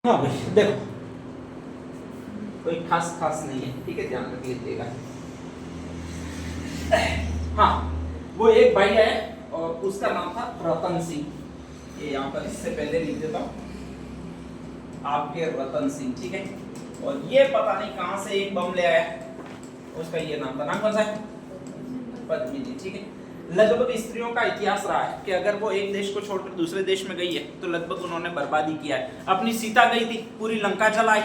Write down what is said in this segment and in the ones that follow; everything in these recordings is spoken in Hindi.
हाँ भाई देखो कोई खास खास नहीं है, ठीक है, ध्यान रख लीजिएगा। हाँ वो एक भाई है और उसका नाम था रतन सिंह। ये यहाँ पर इससे पहले लिख देता हूँ, आपके रतन सिंह, ठीक है। और ये पता नहीं कहां से एक बम ले आया, उसका ये नाम था, नाम कौन सा है? पद्मिनी, ठीक है। लगभग स्त्रियों का इतिहास रहा है कि अगर वो एक देश को छोड़कर दूसरे देश में गई है तो लगभग उन्होंने बर्बादी किया है। अपनी सीता गई थी, पूरी लंका जलाई।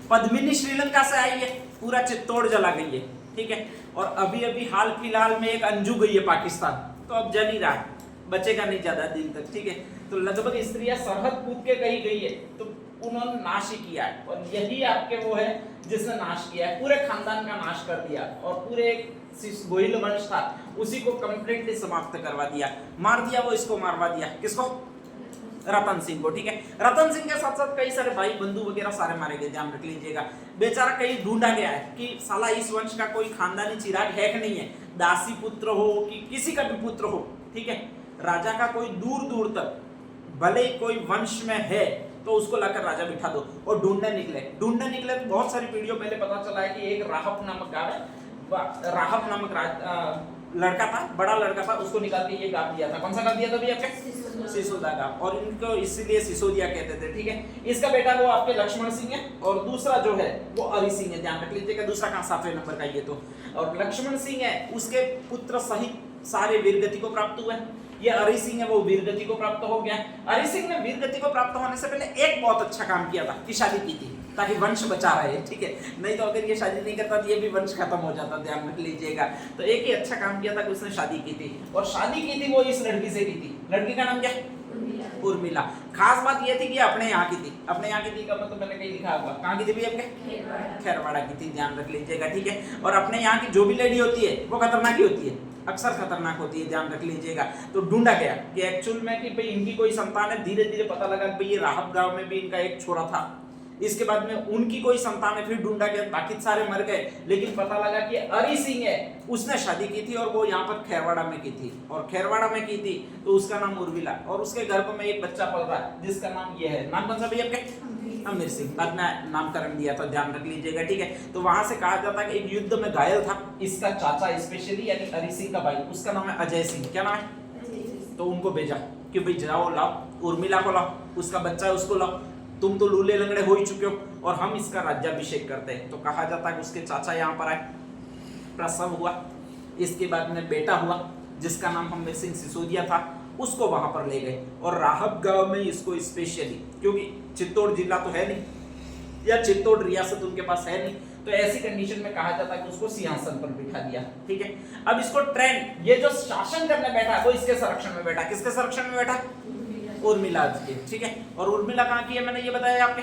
पद्मिनी श्रीलंका से आई है, पूरा चित्तौड़ जला गई है, ठीक है। और अभी अभी हाल फिलहाल में एक अंजू गई है पाकिस्तान, तो अब जल ही रहा है, बचेगा नहीं ज्यादा दिन तक, ठीक है। तो लगभग स्त्रियां सरहद कूद के कहीं गई है तो उन्होंने नाश ही किया है। और यही आपके वो है जिसने नाश किया है, पूरे खानदान का नाश कर दिया और पूरे गोहिल वंश था उसी को कंप्लीटली समाप्त करवा दिया, मार दिया, वो इसको मारवा दिया, किसको? रतन सिंह को, ठीक है। रतन सिंह के साथ साथ कई सारे भाई बंधु वगैरह सारे मारे गए, ध्यान रख लीजिएगा। बेचारा कहीं ढूंढा गया है कि साला इस वंश का कोई खानदानी चिराग है कि नहीं है, दासी पुत्र हो कि किसी का भी पुत्र हो, ठीक है। राजा का कोई दूर दूर तक भले कोई वंश में है तो उसको लाकर राजा बिठा दो। और ढूंढने निकले तो बहुत सारी पीढ़ियों पहले पता चला है कि एक राहब नामक गाँव है, राहब नामक लड़का था, बड़ा लड़का था, उसको निकाल के ये गाँव दिया था। कौन सा गाँव दिया था भैया आपके? सिसोदा गाँव। और इनको इसीलिए सिसोदिया कहते थे, ठीक है। इसका बेटा वो आपके लक्ष्मण सिंह है और दूसरा जो है वो अरि सिंह है, ध्यान रख लीजिएगा। दूसरा कहाँ? 7वें नंबर का ये तो। और लक्ष्मण सिंह है, उसके पुत्र सहित सारे वीरगति को प्राप्त हुए। ये अरि सिंह है, वो वीरगति को प्राप्त हो गया। अरि सिंह ने वीरगति को प्राप्त होने से पहले एक बहुत अच्छा काम किया था कि शादी की थी ताकि वंश बचा रहे, ठीक है। नहीं तो अगर ये शादी नहीं करता तो ये भी वंश खत्म हो जाता, ध्यान रख लीजिएगा। तो एक ही अच्छा काम किया था कि उसने शादी की थी, और शादी की थी वो इस लड़की से की थी। लड़की का नाम क्या? उर्मिला। खास बात ये थी कि अपने यहाँ की थी। अपने यहाँ की थी का मतलब मैंने कहीं लिखा होगा, कहाँ की थी भैया आपके? खेरवाड़ा की थी, ध्यान रख लीजिएगा, ठीक है। और अपने यहाँ की जो भी लेडी होती है वो खतरनाक ही होती है, अक्सर खतरनाक होती है, ध्यान रख लीजिएगा। तो ढूंढा गया कि एक्चुअल में कि भाई इनकी कोई संतान है। धीरे धीरे पता लगा कि भाई ये राहब गांव में भी इनका एक छोरा था। इसके बाद में उनकी कोई संतान है, फिर ढूंढा गया, बाकी सारे मर गए, लेकिन पता लगा कि अरि सिंह है, उसने शादी की थी और वो यहाँ पर खेरवाड़ा में की थी। और खेरवाड़ा में की थी तो उसका नाम उर्मिला, और उसके गर्भ में एक बच्चा पल रहा है जिसका नाम ये है, नाम कौन सा भैया आपके? अमीर सिंह। बाद में नामकरण दिया था, ध्यान रख लीजिएगा, ठीक है। तो वहां से कहा जाता है कि एक युद्ध में घायल था इसका चाचा स्पेशली, यानी अरि सिंह का भाई, उसका नाम है अजय सिंह। क्या नाम है? तो उनको भेजा कि भाई जाओ लाओ उर्मिला को, लाओ उसका बच्चा है उसको लाओ, तुम तो लूले लंगड़े हो ही चुके हो और हम इसका राज्याभिषेक करते हैं। तो कहा जाता है कि उसके चाचा यहाँ पर आए, प्रसव हुआ, इसके बाद में बेटा हुआ जिसका नाम अमीर सिंह सिसोदिया था, उसको वहां पर ले गए। और राहब गांव में इसको स्पेशली, क्योंकि चित्तौड़ जिला तो है नहीं या चित्तौड़ रियासत उनके पास है नहीं, तो ऐसी कंडीशन में कहा जाता है कि उसको सिंहासन पर बिठा दिया, ठीक है। अब इसको ट्रेंड, ये जो शासन करने बैठा वो इसके संरक्षण में बैठा। किसके संरक्षण में बैठा? उर्मिला के, ठीक है। और उर्मिला कहाँ की है? मैंने ये बताया आपके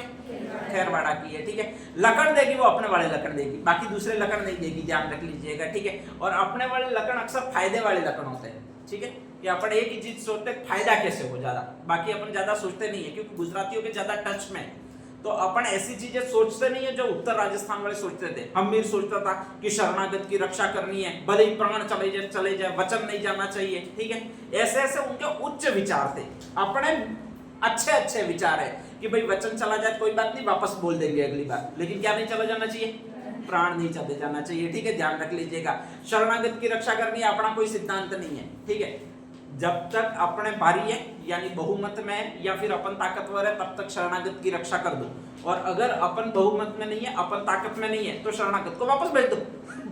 खेरवाड़ा की है, ठीक है। लकड़ देगी वो अपने वाले लकड़ देगी, बाकी दूसरे लकड़ नहीं देगी, ध्यान रख लीजिएगा, ठीक है। और अपने वाले लकड़ अक्सर फायदे वाले लकड़ होते हैं, ठीक है। कि अपन एक ही चीज सोचते हैं फायदा कैसे हो ज्यादा, बाकी अपन ज्यादा सोचते नहीं है, क्योंकि गुजरातियों के ज्यादा टच में, तो अपन ऐसी चीजें सोचते नहीं है जो उत्तर राजस्थान वाले सोचते थे। अमीर सोचता था कि शरणागत की रक्षा करनी है, भले ही प्राण चले जाए, वचन नहीं जाना चाहिए, ठीक है। ऐसे ऐसे उनके उच्च विचार थे। अपने अच्छे विचार है कि भाई वचन चला जाए कोई बात नहीं, वापस बोल देंगे अगली बार, लेकिन क्या नहीं चला जाना चाहिए? प्राण नहीं चले जाना चाहिए, ठीक है। ध्यान रख लीजिएगा। शरणागत की रक्षा करनी है, अपना कोई सिद्धांत नहीं है, ठीक है। जब तक अपने बारी है यानी बहुमत में या फिर अपन ताकतवर है तब तक शरणागत की रक्षा कर दो, और अगर अपन बहुमत में नहीं है, अपन ताकत में नहीं है, तो शरणागत को वापस भेज दो।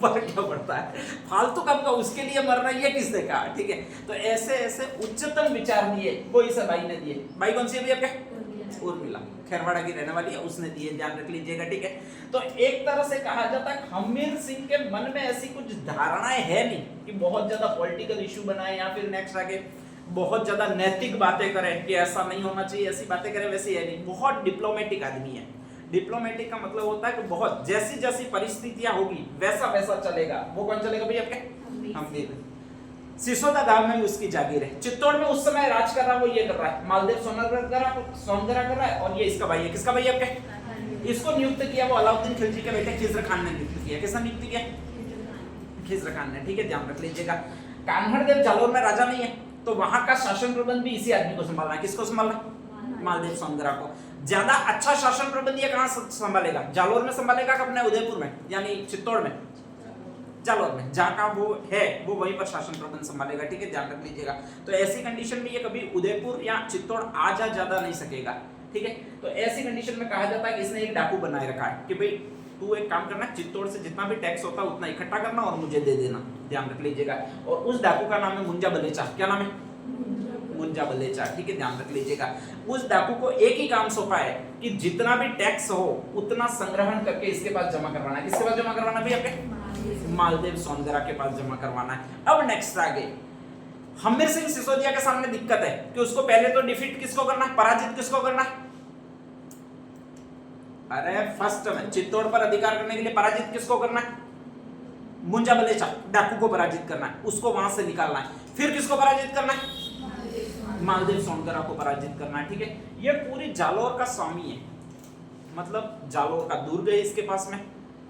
फर्क क्या पड़ता है? फालतू कब का उसके लिए मरना, ये किसने कहा, ठीक है। तो ऐसे ऐसे उच्चतम विचार दिए वो इस भाई ने दिए। भाई कौन सी है भैया आपके? उर्मिला, खेरवाड़ा की रहने वाली है, उसने दिए, ध्यान रख लीजिएगा, ठीक है। तो एक तरह से कहा जाता है अमीर सिंह के मन में ऐसी कुछ धारणाएं है नहीं कि बहुत ज्यादा पॉलिटिकल इशू बनाए या फिर नेक्स्ट आगे बहुत ज्यादा नैतिक बातें करें कि ऐसा नहीं होना चाहिए, ऐसी बातें करें, वैसे है नहीं। बहुत डिप्लोमेटिक आदमी है। डिप्लोमेटिक का मतलब होता है कि बहुत जैसी जैसी परिस्थितियां होगी वैसा वैसा चलेगा। वो कौन चलेगा भैया आपके? अमीर। सिसोदा गांव में भी उसकी जागीर है। चित्तौड़ में उस समय राज कर रहा वो ये कर रहा है, मालदेव सोनगरा कर रहा है, और ये इसका भाई है। किसका भाई है आपके? इसको नियुक्त किया वो अलाउद्दीन खिलजी के बेटे खिज्र खान ने नियुक्त किया। किसने नियुक्त किया? खिज्र खान ने, ठीक है, ध्यान रख लीजिएगा। कान्हड़ देव जालोर में राजा नहीं है, तो वहां का शासन प्रबंध भी इसी आदमी को संभालना है। किसको संभालना? मालदेव सोनगरा को। ज्यादा अच्छा शासन प्रबंध ये कहां संभालेगा, जालोर में संभालेगा कि अपने उदयपुर में यानी चित्तौड़ में, जालोर में, जहां का वो है वो वहीं पर शासन प्रबंध संभालेगा, ठीक है, ध्यान रख लीजिएगा। तो ऐसी कंडीशन में ये कभी उदयपुर या चित्तौड़ आ जा ज्यादा नहीं सकेगा, ठीक है। तो ऐसी कंडीशन में कहा जाता है कि इसने एक डाकू बनाए रखा है कि भाई तू एक काम करना, चित्तौड़ से जितना भी टैक्स होता है उतना इकट्ठा करना और मुझे दे देना, ध्यान रख लीजिएगा। और उस डाकू का नाम है मुंजा बलेचा। क्या नाम है? मुंजा बलेचा, ठीक है, ध्यान रख लीजिएगा। उस डाकू को एक ही काम सौंपा है कि जितना भी टैक्स हो उतना संग्रहण करके इसके पास जमा करवाना है। किसके पास जमा करवाना है? आपके मालदेव सोनगरा के पास जमा करवाना है। अब नेक्स्ट आगे हमीर सिंह सिसोदिया के सामने दिक्कत है कि उसको पहले तो डिफीट किसको करना है, पराजित किसको करना है? अरे फर्स्ट में चित्तौड़ पर अधिकार करने के लिए पराजित किसको करना है? मुंजा बलेचा डाकू को पराजित करना है, उसको वहां से निकालना है। फिर किसको पराजित करना है? मालदेव सोनगरा को पराजित करना है, ठीक है। ये पूरी जालोर का स्वामी है, मतलब जालोर का दुर्ग है इसके पास में।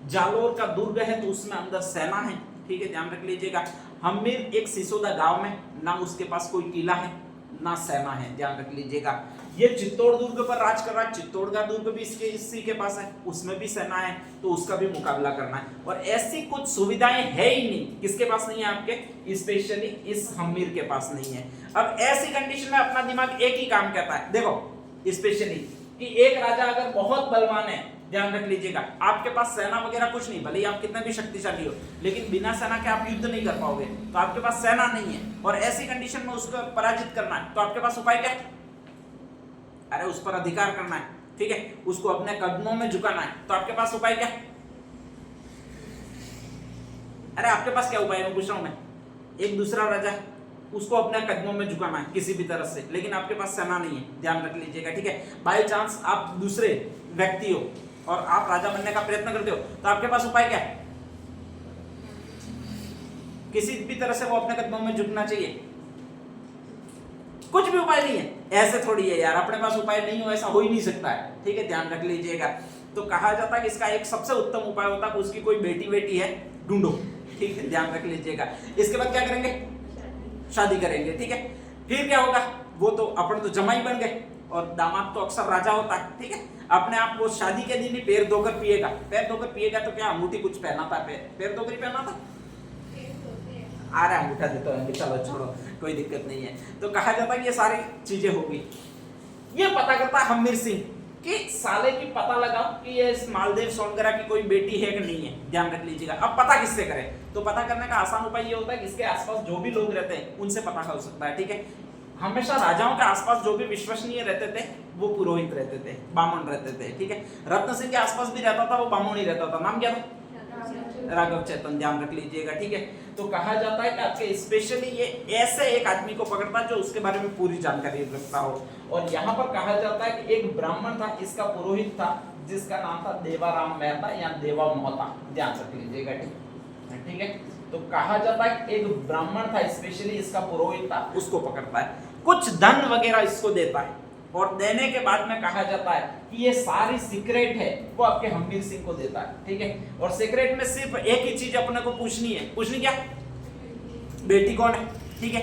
जालोर का दुर्ग है तो उसमें अंदर सेना है, ठीक है, ध्यान रख लीजिएगा। हमीर एक सिसोदा गांव में, ना उसके पास कोई किला है ना सेना है, ध्यान रख लीजिएगा। ये चित्तौड़ दुर्ग पर राज कर रहा है, चित्तौड़ का दुर्ग भी इसी के पास है, उसमें भी सेना है, तो उसका भी मुकाबला करना है। और ऐसी कुछ सुविधाएं है ही नहीं, किसके पास नहीं है? आपके स्पेशली इस हमीर के पास नहीं है। अब ऐसी कंडीशन में अपना दिमाग एक ही काम कहता है, देखो स्पेशली कि एक राजा अगर बहुत बलवान है, ध्यान रख लीजिएगा, आपके पास सेना वगैरह कुछ नहीं, भले ही आप कितने भी शक्तिशाली हो, लेकिन बिना सेना के आप युद्ध नहीं कर पाओगे, तो आपके पास सेना नहीं है और ऐसी कंडीशन में उसको पराजित करना है, तो आपके पास उपाय क्या है? अरे उस पर अधिकार करना है, ठीक है, उसको अपने कदमों में झुकाना है, तो आपके पास उपाय क्या है? अरे आपके पास क्या उपाय है, मैं पूछ रहा हूं मैं। एक दूसरा राजा है, उसको अपने कदमों में झुकाना है किसी भी तरह से, लेकिन आपके पास सेना नहीं है, ध्यान रख लीजिएगा, ठीक है। बाई चांस आप दूसरे व्यक्ति हो और आप राजा बनने का प्रयत्न करते हो, तो आपके पास उपाय क्या है? किसी भी तरह से वो अपने कदमों में झुकना चाहिए, कुछ भी उपाय नहीं है। ऐसे थोड़ी है यार, अपने पास उपाय नहीं हो ऐसा हो ही नहीं सकता है, ठीक है, ध्यान रख लीजिएगा। तो कहा जाता है कि इसका एक सबसे उत्तम उपाय होता है, उसकी कोई बेटी है ढूंढो, ठीक है, ध्यान रख लीजिएगा। इसके बाद क्या करेंगे? शादी करेंगे, ठीक है। फिर क्या होगा? वो तो अपन तो जमाई बन गए और दामाद तो अक्सर राजा होता है, ठीक है। अपने आप को शादी के दिन ही पैर धोकर पिएगा, पैर धोकर पिएगा तो क्या अंगूठी कुछ पहना था? पैर धोकर ही पहना था। आ रहा अंगूठा देता है, चलो छोड़ो, कोई दिक्कत नहीं है। तो कहा जाता है कि ये सारी चीजें होगी। ये पता करता है हमीर सिंह कि साले की पता लगाओ कि ये इस मालदेव सोनगरा की कोई बेटी है कि नहीं है, ध्यान रख लीजिएगा। अब पता किससे करें? तो पता करने का आसान उपाय ये होता है कि इसके आसपास जो भी लोग रहते हैं उनसे पता कर सकता है, ठीक है। हमेशा राजाओं के आसपास जो भी विश्वसनीय रहते थे वो पुरोहित रहते थे, बामन रहते थे, ठीक है। रत्न सिंह के आसपास भी रहता था वो बामन ही रहता था, नाम क्या था? राघव चेतन, ध्यान रख लीजिएगा, ठीक है। तो कहा जाता है कि आपके स्पेशली ये ऐसे एक आदमी को पकड़ता है जो उसके बारे में पूरी जानकारी रखता हो। और यहाँ पर कहा जाता है कि एक ब्राह्मण था, इसका पुरोहित था, जिसका नाम था देवाराम मेहता या देवा मोहता, ध्यान रख लीजिएगा, ठीक है। तो कहा जाता है कि एक ब्राह्मण था, स्पेशली इसका पुरोहित था, उसको पकड़ता है, कुछ धन वगैरह इसको देता है और देने के बाद में कहा जाता है कि ये सारी सीक्रेट है वो आपके हमीर सिंह को देता है, ठीक है। और सीक्रेट में सिर्फ एक ही चीज अपने को पूछनी है, पूछनी क्या? बेटी कौन है, ठीक है,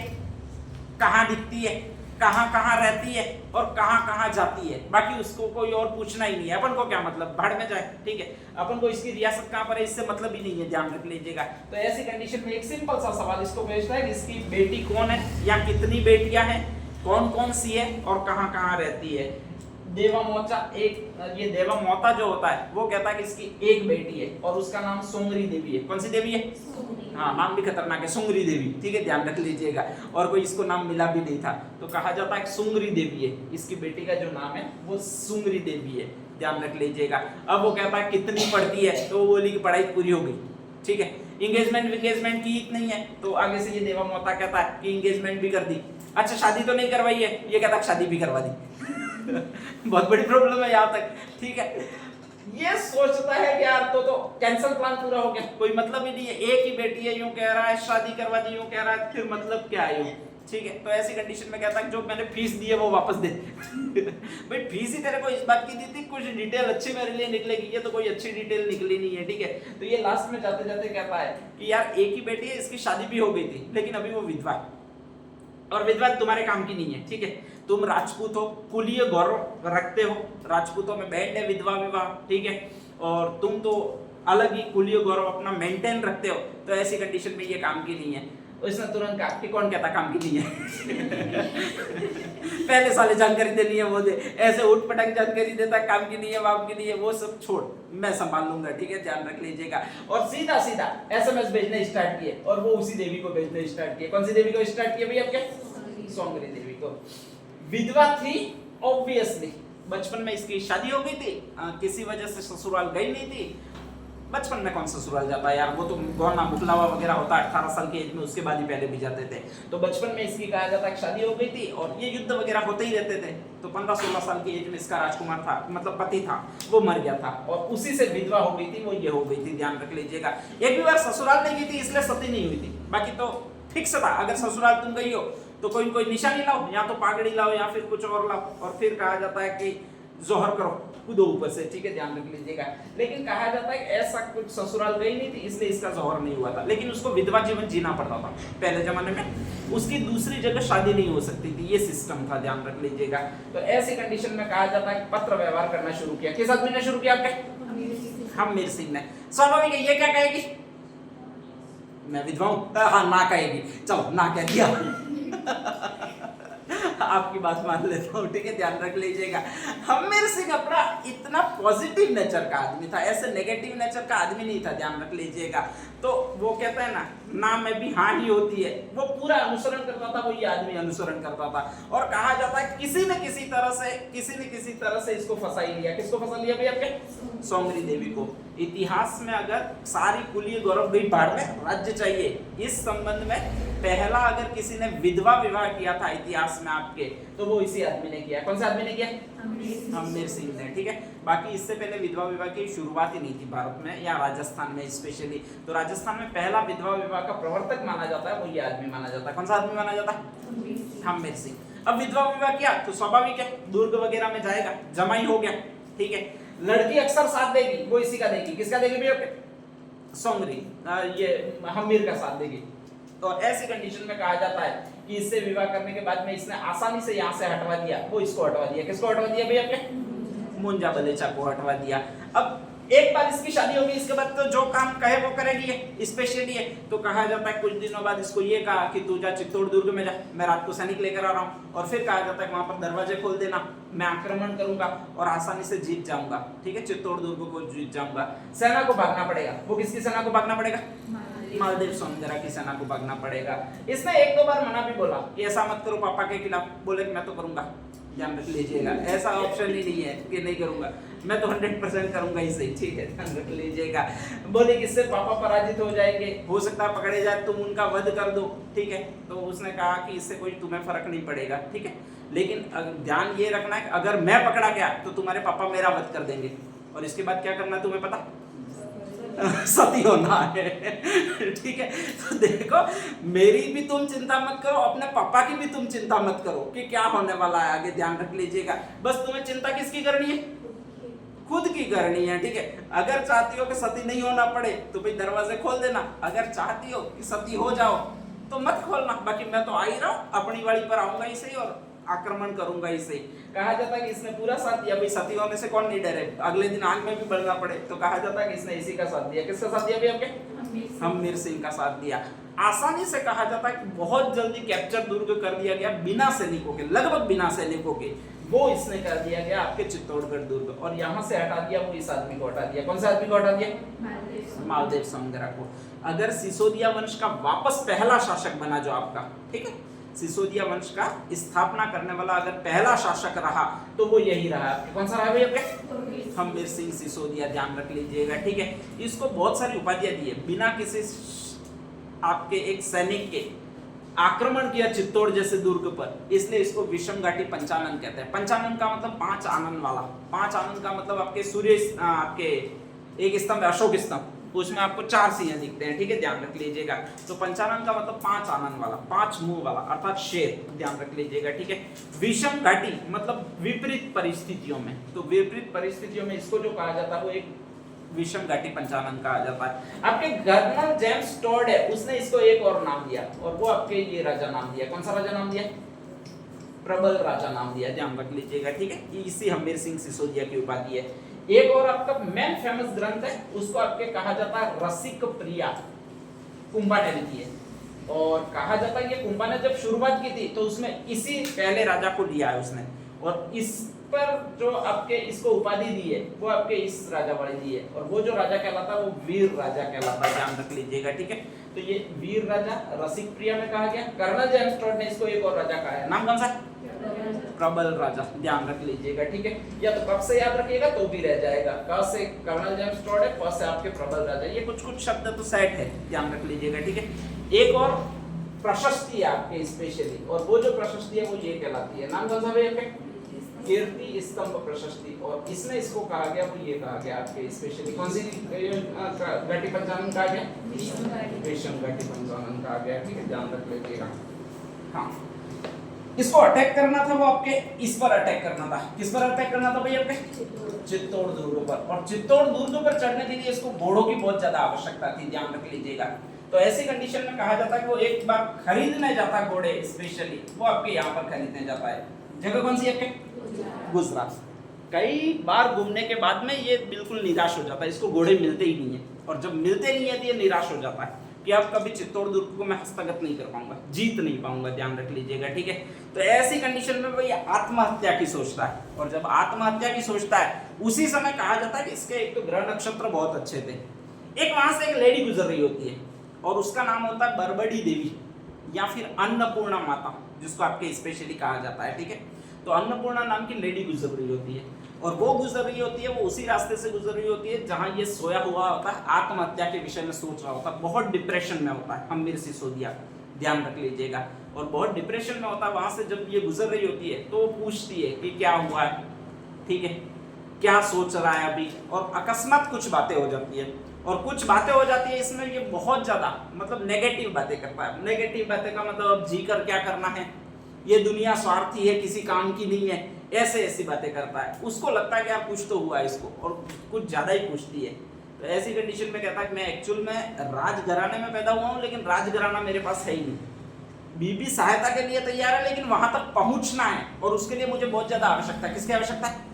कहाँ दिखती है, कहाँ कहाँ रहती है और कहाँ कहाँ जाती है, बाकी उसको कोई और पूछना ही नहीं है। अपन को क्या मतलब, भाड़ में जाए, ठीक है, अपन को इसकी रियासत कहाँ पर है इससे मतलब ही नहीं है, ध्यान रख लीजिएगा। तो ऐसी कंडीशन में एक सिंपल सा सवाल इसको भेजता है कि इसकी बेटी कौन है या कितनी बेटियां हैं, कौन कौन सी है और कहाँ कहाँ रहती है। देवा मोचा ये देवा मोता जो होता है वो कहता है कि इसकी एक बेटी है और उसका नाम सुंगरी देवी है। कौन सी देवी है? हाँ, नाम भी खतरनाक है, सुंगरी देवी, ठीक है, ध्यान रख लीजिएगा। और कोई इसको नाम मिला भी नहीं था, तो कहा जाता है सुंगरी देवी है, इसकी बेटी का जो नाम है वो सुंगरी देवी है, ध्यान रख लीजिएगा। अब वो कहता है कितनी पढ़ती है, तो वो बोली कि पढ़ाई पूरी हो गई, ठीक है। इंगेजमेंट की नहीं है, तो आगे से ये देवा मोता कहता है कि इंगेजमेंट भी कर दी। अच्छा, शादी तो नहीं करवाई है, ये कहता है शादी भी करवा दी। बहुत बड़ी प्रॉब्लम है यहाँ तक, ठीक है। ये सोचता है कि यार तो कैंसल प्लान पूरा हो गया, कोई मतलब ही नहीं है, एक ही बेटी है, यूं कह रहा है शादी करवा दी, यूं कह रहा है, फिर मतलब क्या है यूं, ठीक है। तो ऐसी कंडीशन में कहता है जो मैंने फीस दी है वो वापस दे। भाई फीस ही तेरे को इस बात की दी थी, कुछ डिटेल अच्छी मेरे लिए निकलेगी, ये तो कोई अच्छी डिटेल निकली नहीं है, ठीक है। तो ये लास्ट में जाते जाते कहता है कि यार एक ही बेटी है, इसकी शादी भी हो गई थी, लेकिन अभी वो विधवा है और विधवा तुम्हारे काम की नहीं है, ठीक है। तुम राजपूत हो, कुलीय गौरव रखते हो, राजपूतों में बैंड है विधवा विवाह, ठीक है, और तुम तो अलग ही कुलीय गौरव अपना मेंटेन रखते हो, तो ऐसी कंडीशन में ये काम की नहीं है। उसने तुरंत कहा कि कौन कहता काम की नहीं है पहले साले जानकारी देनी है वो दे, ऐसे उठ पटक जानकारी देता काम की नहीं है, वाम की नहीं है, वो सब छोड़, मैं संभाल लूंगा, ठीक है, ध्यान रख लीजिएगा। और सीधा सीधा एसएमएस भेजने स्टार्ट किए, और वो उसी देवी को भेजने स्टार्ट किए। कौन सी देवी को स्टार्ट किए भैया आपके? सौंगरी देवी को। विधवा थी ऑब्वियसली, बचपन में इसकी शादी हो गई थी, किसी वजह से ससुराल गई नहीं थी। बचपन में कौन ससुराल जाता है यार, वो तो गौना मुखलावा वगैरह होता है 18 साल की एज में, उसके बाद ही पहले भी जाते थे। तो बचपन में इसकी कहा जाता है शादी हो गई थी, और ये युद्ध वगैरह होते ही रहते थे। तो 15-16 साल की एज में इसका राजकुमार था, मतलब पति था, वो मर गया था, और उसी से विधवा हो गई थी, वो ये हो गई थी, ध्यान रख लीजिएगा। एक भी बार ससुराल नहीं गई थी इसलिए सती नहीं हुई थी, बाकी तो फिक्स था अगर ससुराल तुम गई हो तो कोई कोई निशानी लाओ, या तो पागड़ी लाओ या फिर कुछ और लाओ, और फिर कहा जाता है कि जोहर करो, कूदो ऊपर से, ठीक है, ध्यान रख लीजिएगा। लेकिन कहा जाता है कि ऐसा कुछ ससुराल गई नहीं थी इसलिए इसका जोहर नहीं हुआ था, लेकिन उसको विधवा जीवन जीना पड़ता था पहले जमाने में, उसकी दूसरी जगह शादी नहीं हो सकती थी, ये सिस्टम था, ध्यान रख लीजिएगा। तो ऐसी कंडीशन में कहा जाता है पत्र व्यवहार करना शुरू किया। किस आदमी ने शुरू किया आपके? हमीर सिंह ने। स्वाभाविक है, ये क्या कहेगी? मैं विधवा हूं, हाँ ना कहेगी, चलो ना कह दिया आपकी बात मान लेता हूँ, ठीक है, ध्यान रख लीजिएगा। हमीर सिंह अपना इतना पॉजिटिव नेचर का आदमी था, ऐसे नेगेटिव नेचर का आदमी नहीं था, ध्यान रख लीजिएगा। तो वो कहता है ना में भी हाँ ही होती है, वो पूरा अनुसरण करता था, वो ये आदमी अनुसरण करता था। और कहा जाता है किसी न किसी तरह से इसको फंसा ही लिया। किसको फंसा लिया भैया आपके? सौंगरी देवी को। इतिहास में अगर सारी कुलीय गौरव गई भाड़ में, राज्य चाहिए, इस संबंध में पहला अगर किसी ने विधवा विवाह किया था इतिहास में आपके, तो वो इसी आदमी ने किया। कौन से आदमी ने किया? हमीर सिंह ने, ठीक है। बाकी इससे पहले विधवा विवाह की शुरुआत ही नहीं थी भारत में या राजस्थान में स्पेशली। तो राजस्थान में पहला विधवा विवाह का प्रवर्तक माना जाता है, वो ये आदमी माना जाता है। कौन सा आदमी माना जाता है? हमीर सिंह। अब विधवा विवाह किया तो स्वाभाविक है दुर्ग वगैरह में जाएगा, जमाई हो गया, ठीक है। लड़की अक्सर साथ देगी, वो इसी का देगी। किसका देगी भैया? सौंगरी, ये हमीर का साथ देगी। तो ऐसी कंडीशन में कहा जाता है कि इससे विवाह करने के बाद में इसने आसानी से यहाँ से हटवा दिया, वो इसको हटवा दिया। किसको हटवा दिया भैया आपने? मुंजा बलेचा को हटवा दिया। अब एक बार इसकी शादी होगी, इसके बाद तो जो काम कहे वो करेगी, स्पेशली है। तो कहा जाता है कुछ दिनों बाद इसको ये कहा कि तू जा चित्तौड़ दुर्ग में जा, मैं रात को सैनिक लेकर आ रहा हूँ। और फिर कहा जाता है वहां पर दरवाजे खोल देना, मैं आक्रमण करूंगा और आसानी से जीत जाऊंगा, ठीक है, चित्तौड़ दुर्ग को जीत जाऊंगा। सेना को भागना पड़ेगा। वो किसकी सेना को भागना पड़ेगा? मालदेव सौंदर्य की सेना को भागना पड़ेगा। इसने 1-2 बार मना भी बोला कि ऐसा मत करो पापा के खिलाफ, बोले कि मैं तो करूंगा, ध्यान रख लीजिएगा, ऐसा ऑप्शन ही नहीं है कि नहीं करूंगा, मैं तो 100% करूंगा ही सही, ठीक है, ध्यान रख लीजिएगा। बोले कि इससे पापा पराजित हो जाएंगे, हो सकता है पकड़े जाए, तुम उनका वध कर दो, ठीक है। तो उसने कहा कि इससे कोई तुम्हें फर्क नहीं पड़ेगा, ठीक है, लेकिन ध्यान ये रखना है कि अगर मैं पकड़ा गया तो तुम्हारे पापा मेरा वध कर देंगे, और इसके बाद क्या करना है तुम्हें पता? सती होना है, ठीक है। तो देखो, मेरी भी तुम चिंता मत करो, अपने पापा की भी तुम चिंता मत करो कि क्या होने वाला है आगे, ध्यान रख लीजिएगा। बस तुम्हें चिंता किसकी करनी है? खुद की करनी है, ठीक है। अगर चाहती हो कि सती नहीं होना पड़े तो भाई दरवाजे खोल देना, अगर चाहती हो कि सती हो जाओ तो मत खोलना। बाकी मैं तो आ ही रहा हूं, अपनी वाली पर आऊंगा ही सही और आक्रमण करूंगा इसे। कहा जाता है कि इसने पूरा साथ दिया, भाई सती होने से कौन नहीं डरे, अगले दिन आग में भी बढ़ना पड़े। तो कहा जाता है कि इसने इसी का साथ दिया। किसका साथ दिया भाई आपके? हमीर सिंह का साथ दिया। आसानी से कहा जाता है कि बहुत जल्दी कैप्चर दुर्ग कर दिया गया, बिना सैनिकों के, लगभग बिना सैनिकों के वो इसने कर दिया गया आपके चित्तौड़गढ़ दुर्ग। और यहाँ से हटा दिया वो इस आदमी को हटा दिया। कौन सा आदमी को हटा दिया? मालदेव सौंदर्य को। अगर सिसोदिया वंश का वापस पहला शासक बना जो आपका, ठीक है, सिसोदिया वंश का स्थापना करने वाला अगर पहला शासक रहा तो वो यही रहा। कौन सा रहा भाई आपके? हमीर सिंह सिसोदिया, ध्यान रख लीजिएगा, ठीक है। इसको बहुत सारी उपाधियां दी है, बिना किसी आपके एक सैनिक के आक्रमण किया चित्तौड़ जैसे दुर्ग पर, इसलिए इसको विषम घाटी पंचानन कहते हैं। पंचानन का मतलब 5 आनन वाला, 5 आनन का मतलब आपके सूर्य, आपके एक स्तंभ अशोक स्तंभ, उसमें आपको 4 सिंह दिखते हैं, ठीक है, ध्यान रख लीजिएगा। तो पंचानन का मतलब 5 आनन वाला, 5 मुंह वाला, अर्थात शेर, ध्यान रख लीजिएगा, ठीक है। विषम घाटी मतलब विपरीत परिस्थितियों में, तो विपरीत परिस्थितियों में इसको जो कहा जाता है वो एक विषम घाटी पंचानन कहा जाता है। आपके कर्नल जेम्स टॉड है, उसने इसको एक और नाम दिया, और वो आपके ये राजा नाम दिया। कौन सा राजा नाम दिया? प्रबल राजा नाम दिया, ध्यान रख लीजिएगा, ठीक है। ये इसी हम्मीर सिंह सिसोदिया की उपाधि है। एक और आपका मेन फेमस ग्रंथ है, उसको आपके कहा जाता है रसिक प्रिया, कुंभा ने लिखी है। और कहा जाता है कि कुंभा ने जब शुरुआत की थी तो उसमें इसी पहले राजा को लिया है उसने, और इस पर जो आपके इसको उपाधि दी है वो आपके इस राजा वाले दी है, और वो जो राजा कहलाता है वो वीर राजा कहलाता है, ध्यान रख लीजिएगा, ठीक है। तो ये वीर राजा रसिक प्रिया में कहा गया। कर्नल जेम्स टॉड ने इसको एक और राजा कहा है, नाम कौन सा? प्रबल राजा, ध्यान रख लीजिएगा, ठीक है। या तो कब से याद रखिएगा तो भी रह जाएगा, क से कर्नल जेम्स टॉड है, प से आपके प्रबल राजा। ये कुछ कुछ शब्द तो सेट है, ध्यान रख लीजिएगा, ठीक है। एक और प्रशस्ति है आपके स्पेशली, और वो जो प्रशस्ति है वो ये कहलाती है, नाम कौन सा भैया? कीर्ति स्तंभ प्रशस्ति। और इसमें इसको कहा गया, वो ये कहा गया आपके स्पेशली कौन सी घाटी पंचानन कहा गया? भीष्म घाटी पंचानन कहा गया, ठीक है, ध्यान रख लीजिएगा। हाँ, इसको अटैक करना था, वो आपके इस पर अटैक करना था। किस पर अटैक करना था भैया? आपके चित्तौड़ दुर्ग पर। और चित्तौड़ दुर्ग पर चढ़ने के लिए इसको घोड़ों की बहुत ज्यादा आवश्यकता थी, ध्यान रख लीजिएगा। तो ऐसी कंडीशन में कहा जाता है कि वो एक बार खरीदने जाता है घोड़े, स्पेशली वो आपके यहाँ पर खरीदने जाता है। जगह कौन सी है आपके? गुजरात। कई बार घूमने के बाद में ये बिल्कुल निराश हो जाता है, इसको घोड़े मिलते ही नहीं है, और जब मिलते नहीं है तो ये निराश हो जाता है कि अब कभी चित्तौड़ दुर्ग को मैं हस्तगत नहीं कर पाऊंगा, जीत नहीं पाऊंगा, ध्यान रख लीजिएगा, ठीक है। तो ऐसी कंडीशन में वो ये आत्महत्या की सोचता है, और जब आत्महत्या की सोचता है उसी समय कहा जाता है कि इसके एक तो ग्रह नक्षत्र बहुत अच्छे थे। एक वहां से एक लेडी गुजर रही होती है, और उसका नाम होता है बरबड़ी देवी या फिर अन्नपूर्णा माता, जिसको आपके स्पेशली कहा जाता है, ठीक है। तो अन्नपूर्णा नाम की लेडी गुजर रही होती है, और वो गुजर रही होती है, वो उसी रास्ते से गुजर रही होती है जहां ये सोया हुआ होता है, आत्महत्या के विषय में सोच रहा होता है, बहुत डिप्रेशन में होता है हम्मीर सिसोदिया, ध्यान रख लीजिएगा। और बहुत डिप्रेशन में होता है, वहां से जब ये गुजर रही होती है तो वो पूछती है कि क्या हुआ है, ठीक है, क्या सोच रहा है अभी, और अकस्मात कुछ बातें हो जाती है, और कुछ बातें हो जाती है इसमें ये बहुत ज्यादा मतलब नेगेटिव बातें करता है। नेगेटिव बातें का मतलब अब जी कर क्या करना है, ये दुनिया स्वार्थी है, किसी काम की नहीं है, ऐसे ऐसी बातें करता है। उसको लगता है कि यार कुछ तो हुआ है इसको, और कुछ ज्यादा ही पूछती है। तो ऐसी कंडीशन में कहता है कि मैं एक्चुअल में राजघराने में पैदा हुआ हूँ, लेकिन राजघराना मेरे पास है ही नहीं। बीबी सहायता के लिए तैयार है, लेकिन वहां तक पहुंचना है, और उसके लिए मुझे बहुत ज्यादा आवश्यकता है। किसकी आवश्यकता है?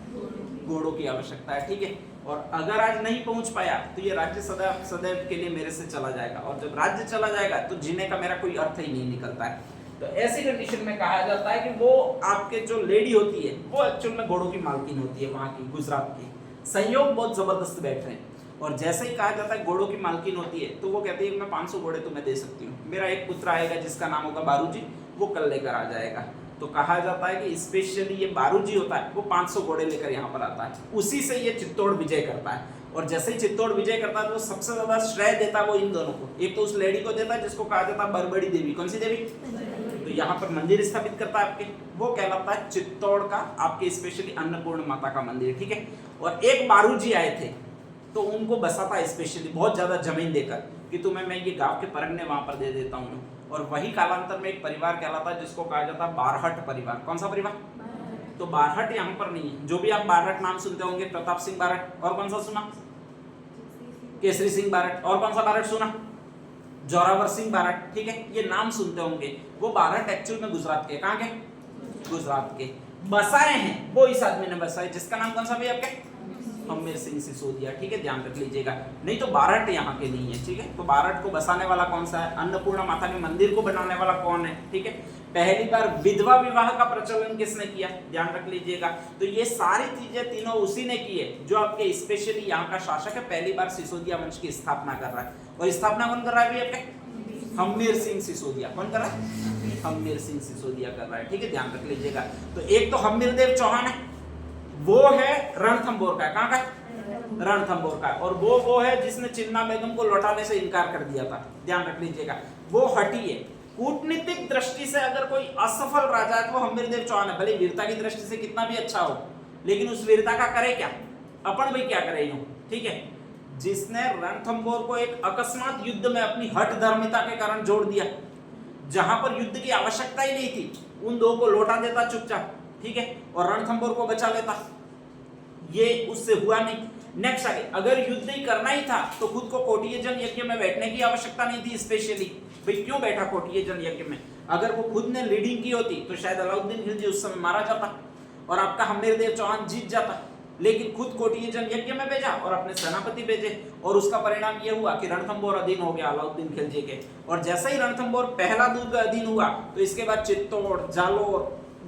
घोड़ों की आवश्यकता है, ठीक है। और अगर आज नहीं पहुंच पाया तो ये राज्य सदैव सदैव के लिए मेरे से चला जाएगा, और जब राज्य चला जाएगा तो जीने का मेरा कोई अर्थ ही नहीं निकलता है। तो ऐसी कंडीशन में कहा जाता है कि वो आपके जो लेडी होती है वो एक्चुअल में घोड़ों की मालकिन होती है, वहां की गुजरात की। संयोग बहुत जबरदस्त बैठ रहे हैं, और जैसे ही कहा जाता है घोड़ों की मालकिन होती है तो वो कहती है कि मैं 500 घोड़े तुम्हें दे सकती हूँ, मेरा एक पुत्र आएगा जिसका नाम होगा बारूजी, वो कल लेकर आ जाएगा। तो कहा जाता है कि स्पेशली ये बारूजी होता है वो 500 घोड़े लेकर यहाँ पर आता है, उसी से ये चित्तौड़ विजय करता है। और जैसे ही चित्तौड़ विजय करता है तो सबसे ज्यादा श्रेय देता है वो इन दोनों को, एक तो उस लेडी को देता है जिसको कहा जाता है बरबड़ी देवी। कौन सी देवी? तो यहाँ पर मंदिर स्थापित करता है आपके, वो कहलाता है चित्तौड़ का आपके स्पेशली अन्नपूर्ण माता का मंदिर, ठीक है। और एक बारूजी आए थे तो उनको बसाता है स्पेशली बहुत ज्यादा जमीन देकर कि तुम्हें मैं ये गांव के परगने वहां पर दे देता हूँ। और वही कालांतर में एक परिवार कहलाता है जिसको कहा जाता है बारहट परिवार। कौन सा परिवार? तो बारहट यहाँ पर नहीं है। जो भी आप बारहट नाम सुनते होंगे, प्रताप सिंह बारहट, और कौन सा सुना? केसरी सिंह बारहट, और कौन सा बारहट सुना? जोरावर सिंह बारहट, ठीक है, ये नाम सुनते होंगे। वो बारहट एक्चुअल में गुजरात के, कहाँ के? गुजरात के। बसाए हैं वो इस आदमी ने बसाए, जिसका नाम कौन सा भी आपके? हम्मीर सिंह सिसोदिया, ठीक है, ध्यान रख लीजिएगा। नहीं तो बारहट यहाँ के नहीं है, ठीक है। तो बारहट को बसाने वाला कौन सा है? अन्नपूर्णा माता के मंदिर को बनाने वाला कौन है, ठीक है। पहली बार विधवा विवाह का प्रचलन किसने किया? ध्यान रख लीजिएगा। तो ये सारी चीजें तीनों उसी ने की है जो आपके स्पेशली यहाँ का शासक है, पहली बार सिसोदिया वंश की स्थापना कर रहा है। और स्थापना कौन कर रहा है आपके? हम्मीर सिंह सिसोदिया। कौन कर रहा है? हम्मीर सिंह सिसोदिया कर रहा है, ठीक है, ध्यान रख लीजिएगा। तो एक तो हम्मीर देव चौहान है, वो है रणथंभौर का, कहाँ का? रणथंभौर का। और वो है जिसने चिन्ना बेगम को लौटाने से इनकार कर दिया था, ध्यान रख लीजिएगा, वो हटी है। कूटनीतिक दृष्टि से अगर कोई असफल राजा है तो हम्मीर देव चौहान है। भले वीरता की दृष्टि से कितना भी अच्छा हो, लेकिन उस वीरता का करे क्या? अपन भी क्या करे यूं, ठीक है। जिसने रणथंभौर को एक अकस्मात युद्ध में अपनी हठ धर्मिता के कारण जोड़ दिया, जहां पर युद्ध की आवश्यकता ही नहीं थी, उन दो को लौटा देता चुपचाप, ठीक है, और रणथंभौर को बचा लेता। ये उससे हुआ नहीं। नेक्स्ट आगे, अगर युद्ध ही करना ही था तो खुद को कोटियजन यज्ञ में बैठने की आवश्यकता नहीं थी। स्पेशली भाई क्यों बैठा कोटियजन यज्ञ में? अगर वो खुद ने लीडिंग की होती तो शायद अलाउद्दीन खिलजी उस समय मारा जाता और आपका हम्मीरदेव चौहान जीत जाता, लेकिन खुद कोटियेजन यज्ञ में भेजा और अपने सेनापति भेजे, और उसका परिणाम ये हुआ कि रणथंबोर अधीन हो गया अलाउद्दीन खिलजी के। और जैसे ही रणथंबोर पहला दुर्ग अधीन हुआ तो इसके बाद चित्तौड़, जालोर,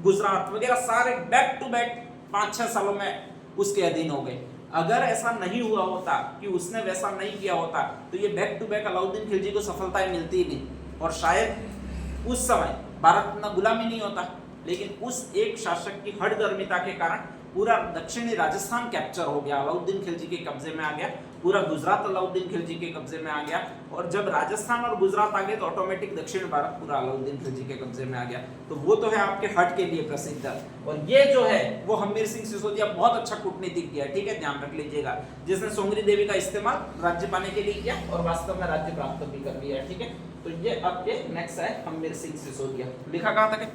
गुजरात वगैरह सारे बैक टू बैक 5-6 सालों में उसके अधीन हो गए। अगर ऐसा नहीं हुआ होता कि उसने वैसा नहीं किया होता तो ये back to back Alauddin Khilji को सफलताएं मिलती ही नहीं, और शायद उस समय भारत इतना गुलामी नहीं होता। लेकिन उस एक शासक की हठधर्मिता के कारण पूरा दक्षिणी राजस्थान कैप्चर हो गया, अलाउद्दीन खिलजी के कब्जे में आ गया, पूरा गुजरात अलाउद्दीन खिलजी के कब्जे में आ गया, और जब राजस्थान और गुजरात आ गए तो ऑटोमेटिक दक्षिण भारत पूरा अलाउद्दीन खिलजी के कब्जे में आ गया। तो वो तो है आपके हट के लिए प्रसिद्ध, और ये जो है वो हम्मीर सिंह सिसोदिया बहुत अच्छा कूटनीतिज्ञ है, ठीक है, ध्यान रख लीजिएगा, जिसने सोंगरी देवी का इस्तेमाल राज्य पाने के लिए किया और वास्तव में राज्य प्राप्त भी कर लिया, ठीक है। तो ये आपके नेक्स्ट है हम्मीर सिंह सिसोदिया। लिखा कहाँ तक है?